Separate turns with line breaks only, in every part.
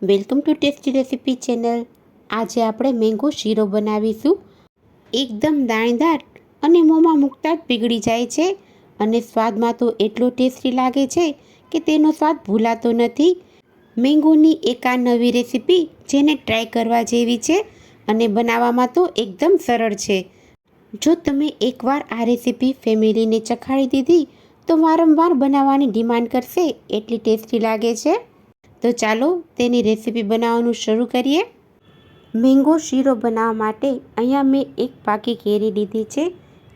Welcome to tasty recipe channel. આજે આપણે mango શીરો બનાવીશું। એકદમ દાણેદાર અને મોંમાં મૂકતા જ પીગળી જાય છે અને સ્વાદમાં તો એટલો ટેસ્ટી લાગે છે કે તેનો સ્વાદ ભૂલાતો નથી। મેંગોની એક આ નવી રેસીપી જેને ટ્રાય કરવા જેવી છે અને બનાવવામાં તો એકદમ સરળ છે। જો તમે એકવાર આ રેસીપી ફેમિલીને ચખાડી દીધી તો વારંવાર બનાવવાની ડિમાન્ડ કરશે, એટલી ટેસ્ટી લાગે છે। તો ચાલો તેની રેસીપી બનાવવાનું શરૂ કરીએ। મેંગો શીરો બનાવવા માટે અહીંયા મેં એક પાકી કેરી લીધી છે।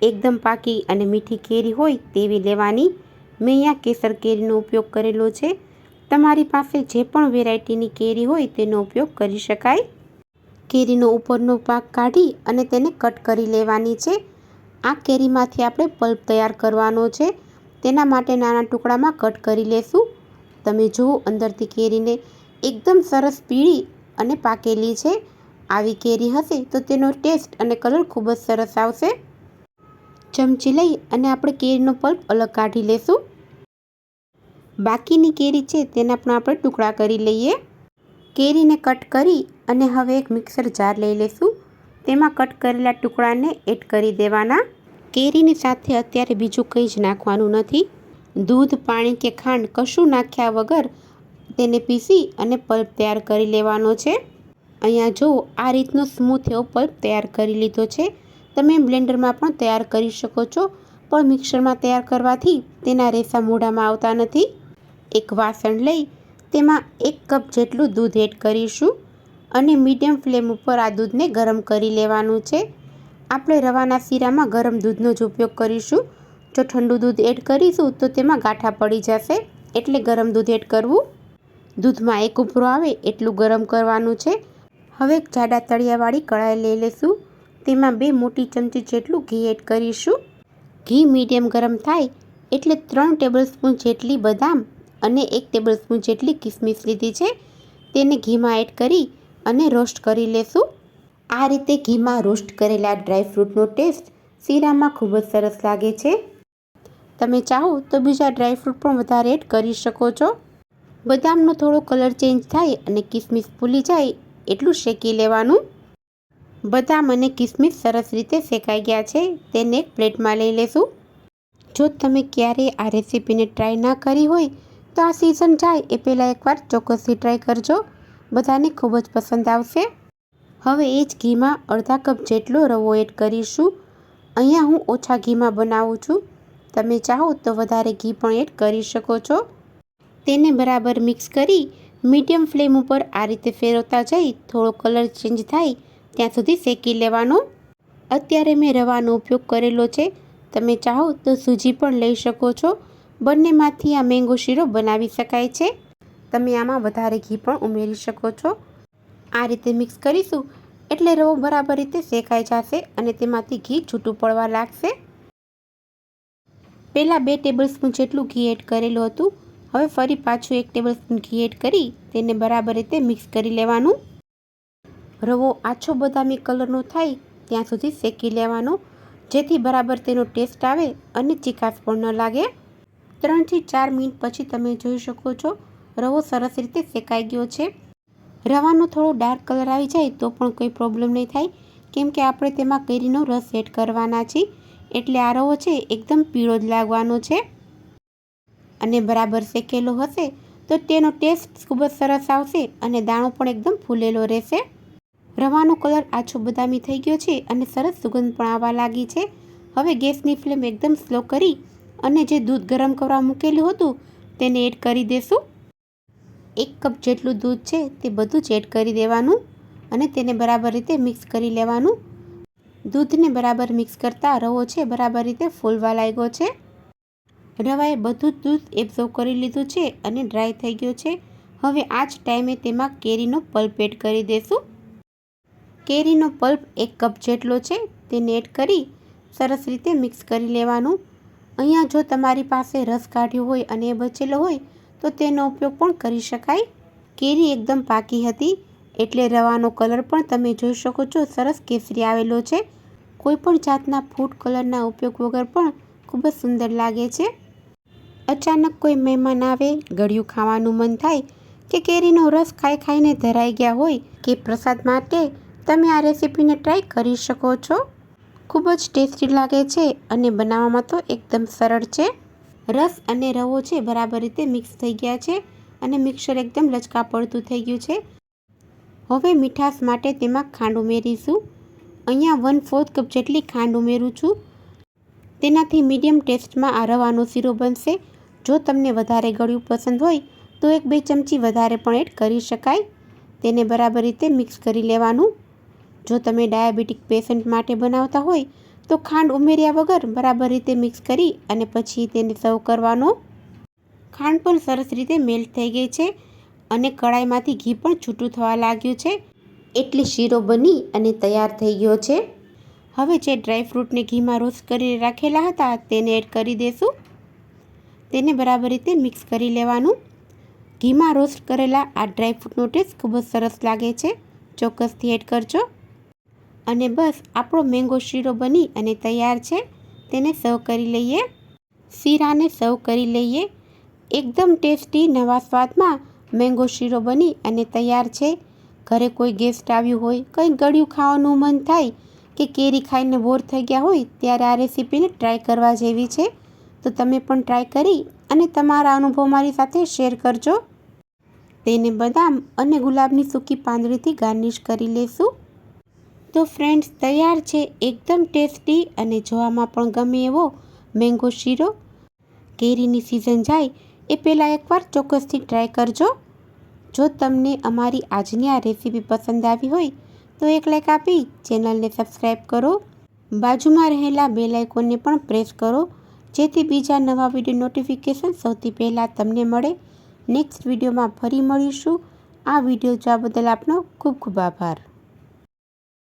એકદમ પાકી અને મીઠી કેરી હોય તેવી લેવાની। મેં અહીંયા કેસર કેરીનો ઉપયોગ કરેલો છે। તમારી પાસે જે પણ વેરાયટીની કેરી હોય તેનો ઉપયોગ કરી શકાય। કેરીનો ઉપરનો ભાગ કાઢી અને તેને કટ કરી લેવાની છે। આ કેરીમાંથી આપણે પલ્પ તૈયાર કરવાનો છે, તેના માટે નાના ટુકડામાં કટ કરી લેશું। તમે જુઓ, અંદરથી કેરીને એકદમ સરસ પીળી અને પાકેલી છે। આવી કેરી હશે તો તેનો ટેસ્ટ અને કલર ખૂબ જ સરસ આવશે। ચમચી લઈ અને આપણે કેરીનો પલ્પ અલગ કાઢી લેશું। બાકીની કેરી છે તેના પણ આપણે ટુકડા કરી લઈએ। કેરીને કટ કરી અને હવે એક મિક્સર જાર લઈ લેશું। તેમાં કટ કરેલા ટુકડાને એડ કરી દેવાના। કેરીની સાથે અત્યારે બીજું કંઈ જ નાખવાનું નથી। દૂધ, પાણી કે ખાંડ કશું નાખ્યા વગર તેને પીસી અને પલ્પ તૈયાર કરી લેવાનો છે। અહીંયા જો આ રીતનો સ્મૂથ એવો પલ્પ તૈયાર કરી લીધો છે। તમે બ્લેન્ડરમાં પણ તૈયાર કરી શકો છો, પણ મિક્સરમાં તૈયાર કરવાથી તેના રેસા મોઢામાં આવતા નથી। એક વાસણ લઈ તેમાં 1 કપ જેટલું દૂધ એડ કરીશું અને મીડિયમ ફ્લેમ ઉપર આ દૂધને ગરમ કરી લેવાનું છે। આપણે રવાના શીરામાં ગરમ દૂધનો જ ઉપયોગ કરીશું। જો ઠંડુ દૂધ એડ કરીશું તો તેમાં ગાંઠા પડી જશે, એટલે ગરમ દૂધ એડ કરવું। દૂધમાં એક ઉભરો આવે એટલું ગરમ કરવાનું છે। હવે એક જાડા તળિયાવાળી કઢાઈ લઈ લઈશું। તેમાં 2 મોટી ચમચી જેટલું ઘી એડ કરીશું। ઘી મીડિયમ ગરમ થાય એટલે 3 ટેબલસ્પૂન જેટલી બદામ અને 1 ટેબલસ્પૂન જેટલી કિસમિસ લીધી છે, તેને ઘીમાં એડ કરી અને રોસ્ટ કરી લેશું। આ રીતે ઘીમાં રોસ્ટ કરેલા ડ્રાયફ્રૂટનો ટેસ્ટ શીરામાં ખૂબ જ સરસ લાગે છે। તમે ચાહો તો બીજા ડ્રાયફ્રૂટ પણ વધારે એડ કરી શકો છો। બદામનો થોડો કલર ચેન્જ થાય અને કિસમિસ ફૂલી જાય એટલું શેકી લેવાનું। બદામ અને કિસમિસ સરસ રીતે શેકાઈ ગયા છે, તેને એક પ્લેટમાં લઈ લેશું। જો તમે ક્યારેય આ રેસીપીને ટ્રાય ના કરી હોય તો આ સિઝન જાય એ પહેલાં એકવાર ચોક્કસથી ટ્રાય કરજો, બધાને ખૂબ જ પસંદ આવશે। હવે એ જ ઘીમાં અડધા કપ જેટલો રવો એડ કરીશું। અહીંયા હું ઓછા ઘીમાં બનાવું છું, તમે ચાહો તો વધારે ઘી પણ એડ કરી શકો છો। તેને બરાબર મિક્સ કરી મીડિયમ ફ્લેમ ઉપર આ રીતે ફેરવતા જઈ થોડો કલર ચેન્જ થાય ત્યાં સુધી શેકી લેવાનો। અત્યારે મેં રવાનો ઉપયોગ કરેલો છે, તમે ચાહો તો સૂજી પણ લઈ શકો છો। બંનેમાંથી આ મેંગો શીરો બનાવી શકાય છે। તમે આમાં વધારે ઘી પણ ઉમેરી શકો છો। આ રીતે મિક્સ કરીશું એટલે રવો બરાબર રીતે શેકાઈ જશે અને તેમાંથી ઘી છૂટું પડવા લાગશે। પહેલાં 2 ટેબલસ્પૂન જેટલું ઘી એડ કરેલું હતું, હવે ફરી પાછું 1 ટેબલસ્પૂન ઘી એડ કરી તેને બરાબર રીતે મિક્સ કરી લેવાનું। રવો આછો બદામી કલરનો થાય ત્યાં સુધી શેકી લેવાનો, જેથી બરાબર તેનો ટેસ્ટ આવે અને ચીકાશ પણ ન લાગે। 3 થી 4 મિનિટ પછી તમે જોઈ શકો છો રવો સરસ રીતે શેકાઈ ગયો છે। રવાનો થોડો ડાર્ક કલર આવી જાય તો પણ કોઈ પ્રોબ્લેમ નહીં થાય, કેમ કે આપણે તેમાં કેરીનો રસ એડ કરવાના છીએ, એટલે આ રવો છે એકદમ પીળો જ લાગવાનો છે। અને બરાબર શેકેલો હશે તો તેનો ટેસ્ટ ખૂબ જ સરસ આવશે અને દાણો પણ એકદમ ફૂલેલો રહેશે। રવાનો કલર આછો બદામી થઈ ગયો છે અને સરસ સુગંધ પણ આવવા લાગી છે। હવે ગેસની ફ્લેમ એકદમ સ્લો કરી અને જે દૂધ ગરમ કરવા મૂકેલું હતું તેને એડ કરી દેશું। 1 કપ જેટલું દૂધ છે તે બધું જ એડ કરી દેવાનું અને તેને બરાબર રીતે મિક્સ કરી લેવાનું। દૂધને બરાબર મિક્સ કરતાં રવો છે બરાબર રીતે ફૂલવા લાગ્યો છે। રવાએ બધું જ દૂધ એબ્ઝોર્બ કરી લીધું છે અને ડ્રાય થઈ ગયો છે। હવે આ જ ટાઈમે તેમાં કેરીનો પલ્પ એડ કરી દેશું। કેરીનો પલ્પ 1 કપ જેટલો છે, તેને એડ કરી સરસ રીતે મિક્સ કરી લેવાનું। અહીંયા જો તમારી પાસે રસ કાઢ્યો હોય અને એ બચેલો હોય તો તેનો ઉપયોગ પણ કરી શકાય। કેરી એકદમ પાકી હતી એટલે રવાનો કલર પણ તમે જોઈ શકો છો સરસ કેસરી આવેલો છે। કોઈ પણ જાતના ફૂડ કલરના ઉપયોગ વગર પણ ખૂબ જ સુંદર લાગે છે। અચાનક કોઈ મહેમાન આવે, ગળ્યું ખાવાનું મન થાય કે કેરીનો રસ ખાઈને ધરાઈ ગયા હોય કે પ્રસાદ માટે તમે આ રેસીપીને ટ્રાય કરી શકો છો. ખૂબ જ ટેસ્ટી લાગે છે અને બનાવવામાં તો એકદમ સરળ છે. રસ અને રવો છે બરાબર રીતે મિક્સ થઈ ગયા છે અને મિક્સર એકદમ લચકા પડતું થઈ ગયું છે. હવે મીઠાશ માટે તેમાં ખાંડ ઉમેરીશું. અહીંયા 1/4 કપ જેટલી ખાંડ ઉમેરું છું. તેનાથી મીડિયમ ટેસ્ટમાં આ રવાનો શીરો બનશે. જો તમને વધારે ગળ્યું પસંદ હોય તો 1-2 ચમચી વધારે પણ એડ કરી શકાય. તેને બરાબર રીતે મિક્સ કરી લેવાનું. જો તમે ડાયાબિટીક પેશન્ટ માટે બનાવતા હોય તો ખાંડ ઉમેર્યા વગર બરાબર રીતે મિક્સ કરી અને પછી તેને સર્વ કરવાનો. ખાંડ પણ સરસ રીતે મેલ્ટ થઈ ગઈ છે અને કડાઈમાંથી ઘી પણ છૂટું થવા લાગ્યું છે. એટલે શીરો બની અને તૈયાર થઈ ગયો છે. હવે જે ડ્રાયફ્રૂટને ઘીમાં રોસ્ટ કરી રાખેલા હતા તેને એડ કરી દેશું. તેને બરાબર રીતે મિક્સ કરી લેવાનું. ઘીમાં રોસ્ટ કરેલા આ ડ્રાયફ્રૂટનો ટેસ્ટ ખૂબ જ સરસ લાગે છે. ચોક્કસથી એડ કરજો. અને બસ આપણો મેંગો શીરો બની અને તૈયાર છે. તેને સર્વ કરી લઈએ. શીરાને સર્વ કરી લઈએ. એકદમ ટેસ્ટી નવા સ્વાદમાં મેંગો શીરો બની અને તૈયાર છે. ઘરે કોઈ ગેસ્ટ આવ્યું હોય, કંઈ ગળ્યું ખાવાનું મન થાય કે કેરી ખાઈને બોર થઈ ગયા હોય ત્યારે આ રેસીપીને ટ્રાય કરવા જેવી છે. તો તમે પણ ટ્રાય કરી અને તમારા અનુભવ મારી સાથે શેર કરજો. તેને બદામ અને ગુલાબની સૂકી પાંદડીથી ગાર્નિશ કરી લેશું. તો ફ્રેન્ડ્સ, તૈયાર છે એકદમ ટેસ્ટી અને જોવામાં પણ ગમે એવો મેંગો શીરો. કેરીની સિઝન જાય એ પહેલાં એકવાર ચોક્કસથી ટ્રાય કરજો. જો તમને અમારી આજની આ રેસીપી પસંદ આવી હોય તો એક લાઈક આપી ચેનલને સબસ્ક્રાઈબ કરો. બાજુમાં રહેલા બેલ આઇકોનને પણ પ્રેસ કરો જેથી બીજા નવા વિડીયો નોટિફિકેશન સૌથી પહેલાં તમને મળે. નેક્સ્ટ વિડીયોમાં ફરી મળીશું. આ વિડીયો જોવા બદલ આપનો ખૂબ ખૂબ આભાર.